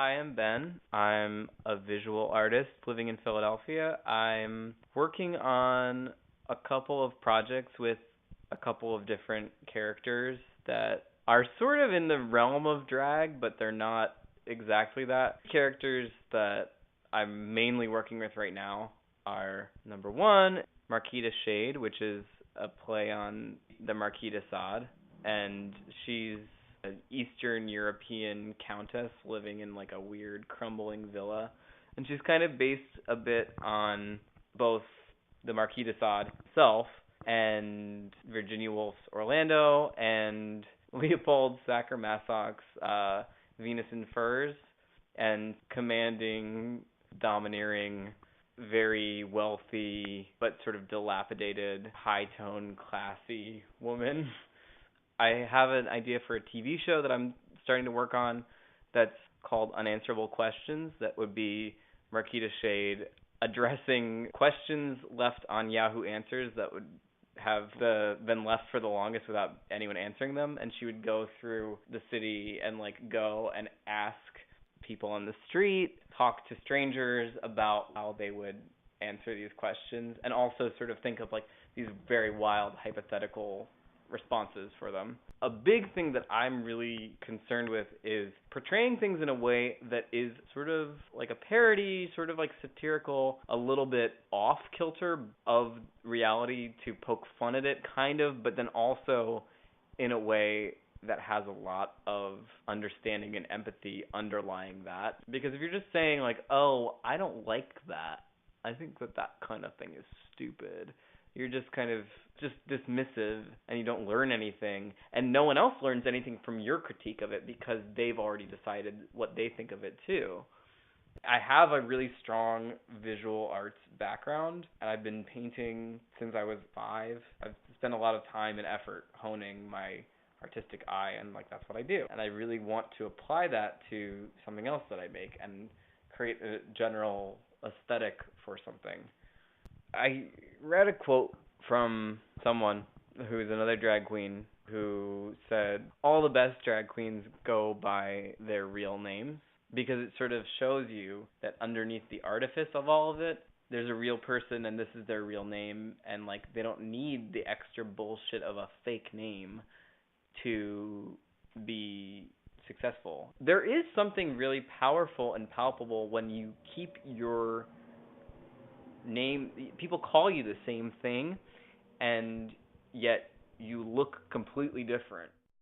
Hi, I'm Ben. I'm a visual artist living in Philadelphia. I'm working on a couple of projects with a couple of different characters that are sort of in the realm of drag, but they're not exactly that. Characters that I'm mainly working with right now are number one, Marquita Shade, which is a play on the Marquis de Sade, and she's an Eastern European countess living in like a weird crumbling villa. And she's kind of based a bit on both the Marquis de Sade himself and Virginia Woolf's Orlando and Leopold Sacher-Masoch's Venus in Furs, and commanding, domineering, very wealthy but sort of dilapidated, high-tone, classy woman. I have an idea for a TV show that I'm starting to work on that's called Unanswerable Questions, that would be Marquita Shade addressing questions left on Yahoo Answers that would have been left for the longest without anyone answering them, and she would go through the city and like go and ask people on the street, talk to strangers about how they would answer these questions, and also sort of think of like these very wild hypothetical responses for them. A big thing that I'm really concerned with is portraying things in a way that is sort of like a parody, sort of like satirical, a little bit off kilter of reality to poke fun at it, kind of, but then also in a way that has a lot of understanding and empathy underlying that. Because if you're just saying like, oh, I don't like that, I think that kind of thing is stupid. You're just kind of just dismissive, and you don't learn anything, and no one else learns anything from your critique of it because they've already decided what they think of it too. I have a really strong visual arts background, and I've been painting since I was 5. I've spent a lot of time and effort honing my artistic eye, and like that's what I do. And I really want to apply that to something else that I make and create a general aesthetic for something. I read a quote from someone who's another drag queen who said all the best drag queens go by their real names, because it sort of shows you that underneath the artifice of all of it, there's a real person and this is their real name, and like they don't need the extra bullshit of a fake name to be successful. There is something really powerful and palpable when you keep your name, people call you the same thing, and yet you look completely different.